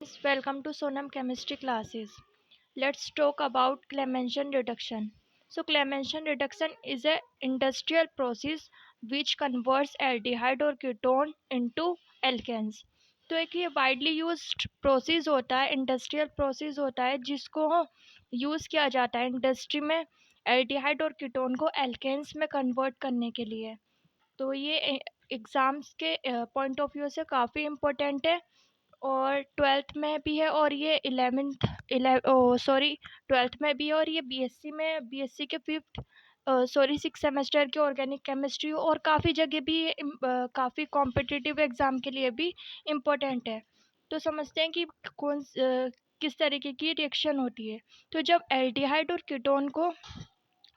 Welcome to Sonam chemistry classes. Let's talk about Clemmensen reduction. So Clemmensen reduction is a industrial process which converts aldehyde और ketone into alkanes. तो एक ये widely used process होता है, industrial process होता है जिसको use किया जाता है इंडस्ट्री में एल्डिहाइड और कीटोन को एल्केन्स में कन्वर्ट करने के लिए। तो ये एग्ज़ाम्स के पॉइंट ऑफ व्यू से काफ़ी इम्पोर्टेंट है और ट्वेल्थ में भी है और ये ट्वेल्थ में भी है और ये बीएससी के फिफ्थ सिक्स सेमेस्टर के ऑर्गेनिक केमिस्ट्री और काफ़ी जगह भी ये काफ़ी कॉम्पिटिटिव एग्ज़ाम के लिए भी इम्पोर्टेंट है। तो समझते हैं कि किस तरीके की रिएक्शन होती है। तो जब एल्डिहाइड और कीटोन को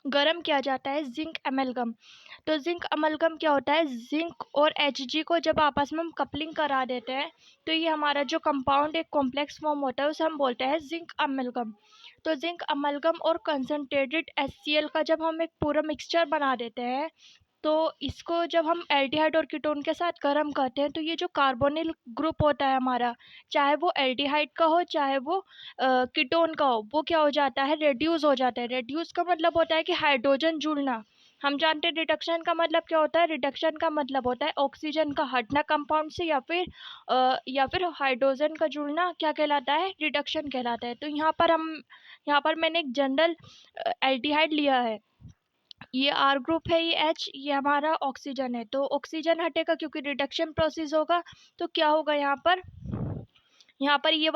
गरम किया जाता है जिंक अमेलगम। तो जिंक अमलगम क्या होता है, जिंक और Hg को जब आपस में हम कपलिंग करा देते हैं तो ये हमारा जो कंपाउंड एक कॉम्प्लेक्स फॉर्म होता है उसे हम बोलते हैं जिंक अमलगम। तो जिंक अमलगम और कंसनट्रेटेड HCl का जब हम एक पूरा मिक्सचर बना देते हैं तो इसको जब हम एल्डिहाइड और कीटोन के साथ गर्म करते हैं तो ये जो कार्बोनिल ग्रुप होता है हमारा, चाहे वो एल्डिहाइड का हो चाहे वो कीटोन का हो, वो क्या हो जाता है, रेड्यूस हो जाता है। रेड्यूस का मतलब होता है कि हाइड्रोजन जुड़ना। हम जानते हैं रिडक्शन का मतलब क्या होता है, रिडक्शन का मतलब होता है ऑक्सीजन का हटना कंपाउंड से या फिर हाइड्रोजन का जुड़ना क्या कहलाता है, रिडक्शन कहलाता है। तो यहाँ पर मैंने एक जनरल एल्डिहाइड लिया है, ये आर ग्रुप है, ये एच, ये हमारा ऑक्सीजन है। तो ऑक्सीजन हटेगा क्योंकि रिडक्शन प्रोसेस होगा, तो क्या होगा यहाँ पर ये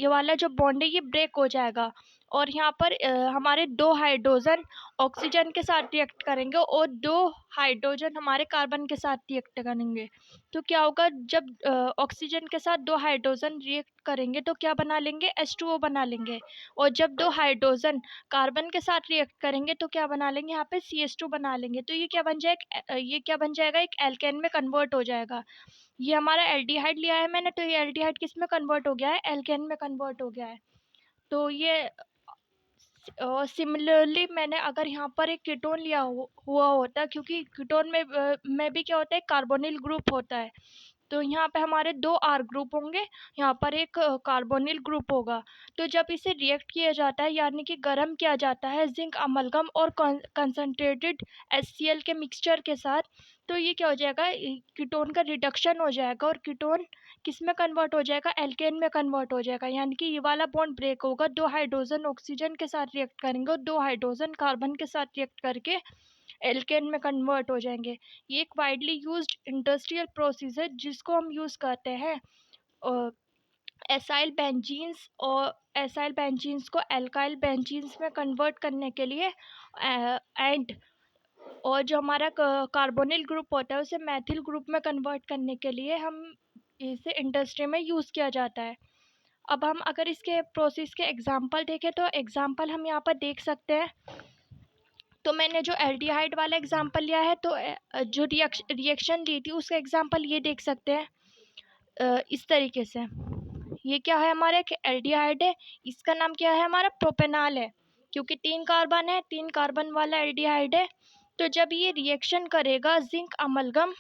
वाला जो बॉन्ड है ये ब्रेक हो जाएगा और यहाँ पर हमारे दो हाइड्रोजन ऑक्सीजन के साथ रिएक्ट करेंगे और दो हाइड्रोजन हमारे कार्बन के साथ रिएक्ट करेंगे। तो क्या होगा, जब ऑक्सीजन के साथ दो हाइड्रोजन रिएक्ट करेंगे तो क्या बना लेंगे, H2O बना लेंगे। और जब दो हाइड्रोजन कार्बन के साथ रिएक्ट करेंगे तो क्या बना लेंगे, यहाँ पे CH2 बना लेंगे। तो ये क्या बन जाएगा, एक एल्केन में कन्वर्ट हो जाएगा। ये हमारा एल्डिहाइड लिया है मैंने, तो ये एल्डिहाइड किस में कन्वर्ट हो गया है, एल्केन में कन्वर्ट हो गया है। तो ये सिमिलरली मैंने अगर यहाँ पर एक कीटोन हुआ होता, क्योंकि कीटोन में भी क्या होता है, कार्बोनिल ग्रुप होता है। तो यहाँ पे हमारे दो आर ग्रुप होंगे, यहाँ पर एक कार्बोनिल ग्रुप होगा। तो जब इसे रिएक्ट किया जाता है यानी कि गर्म किया जाता है जिंक अमलगम और कंसनट्रेटेड HCl के मिक्सचर के साथ, तो ये क्या हो जाएगा, कीटोन का रिडक्शन हो जाएगा और कीटोन किस में कन्वर्ट हो जाएगा, एल्केन में कन्वर्ट हो जाएगा। यानी कि ये वाला बॉन्ड ब्रेक होगा, दो हाइड्रोजन ऑक्सीजन के साथ रिएक्ट करेंगे और दो हाइड्रोजन कार्बन के साथ रिएक्ट करके एल्केन में कन्वर्ट हो जाएंगे। ये एक वाइडली यूज्ड इंडस्ट्रियल प्रोसेस है जिसको हम यूज़ करते हैं एसाइल बेंजीन्स को एल्काइल बेंजीन्स में कन्वर्ट करने के लिए एंड और जो हमारा कार्बोनिल ग्रुप होता है उसे मैथिल ग्रुप में कन्वर्ट करने के लिए हम इसे इंडस्ट्री में यूज़ किया जाता है। अब हम अगर इसके प्रोसेस के एग्जांपल देखें तो एग्जांपल हम यहाँ पर देख सकते हैं। तो मैंने जो एल्डिहाइड वाला एग्जांपल लिया है, तो जो रिएक्शन ली थी उसका एग्जांपल ये देख सकते हैं इस तरीके से। ये क्या है, हमारा एक एल्डिहाइड है, इसका नाम क्या है, हमारा प्रोपेनॉल है, क्योंकि 3 कार्बन है, 3 कार्बन वाला एल्डिहाइड है। तो जब ये रिएक्शन करेगा जिंक अमलगम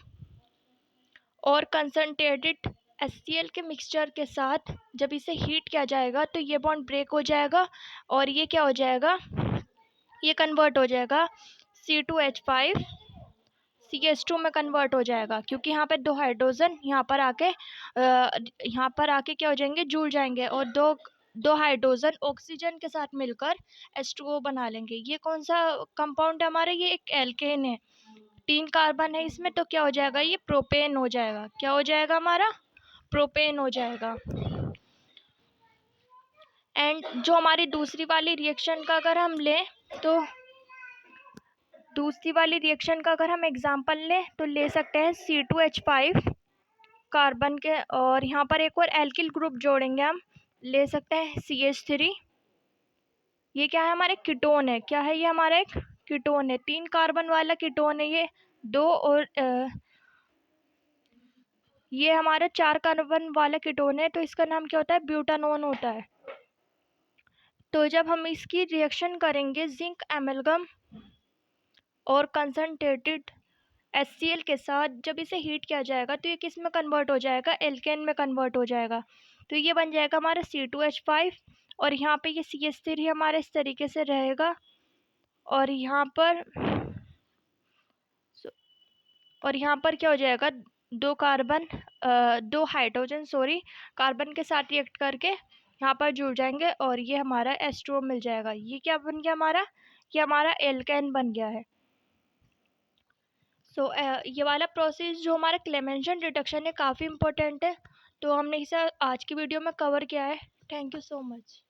और कंसनट्रेटेड HCl के मिक्सचर के साथ, जब इसे हीट किया जाएगा तो ये बॉन्ड ब्रेक हो जाएगा और ये क्या हो जाएगा, ये कन्वर्ट हो जाएगा C2H5 CH2 में कन्वर्ट हो जाएगा, क्योंकि यहाँ पे दो हाइड्रोजन यहाँ पर आके क्या हो जाएंगे, जुड़ जाएंगे और दो हाइड्रोजन ऑक्सीजन के साथ मिलकर H2O बना लेंगे। ये कौन सा कंपाउंड है हमारा, ये एक एल्केन है, 3 कार्बन है इसमें, तो क्या हो जाएगा, ये प्रोपेन हो जाएगा। क्या हो जाएगा, हमारा प्रोपेन हो जाएगा। एंड जो हमारी दूसरी वाली रिएक्शन का अगर हम लें तो दूसरी वाली रिएक्शन का अगर हम एग्जांपल लें तो ले सकते हैं C2H5 कार्बन के, और यहाँ पर एक और एल्किल ग्रुप जोड़ेंगे हम, ले सकते हैं CH3। ये क्या है, हमारे कीटोन है, क्या है ये, हमारा एक कीटोन है, 3 कार्बन वाला कीटोन है ये, ये हमारा 4 कार्बन वाला कीटोन है, तो इसका नाम क्या होता है, ब्यूटानोन होता है। तो जब हम इसकी रिएक्शन करेंगे जिंक एमलगम और कंसनट्रेटेड HCl के साथ, जब इसे हीट किया जाएगा तो ये किस में कन्वर्ट हो जाएगा, एल्केन में कन्वर्ट हो जाएगा। तो ये बन जाएगा हमारा C2H5 और यहाँ पे ये CH3 हमारा इस तरीके से रहेगा और यहाँ पर और यहाँ पर क्या हो जाएगा, दो हाइड्रोजन कार्बन के साथ रिएक्ट करके यहाँ पर जुड़ जाएंगे और ये हमारा H2O मिल जाएगा। ये क्या बन गया हमारा, ये हमारा एल्केन बन गया है। ये वाला प्रोसेस जो हमारा क्लेमेंशन रिडक्शन है काफ़ी इंपॉर्टेंट है, तो हमने इसे आज की वीडियो में कवर किया है। Thank you so much.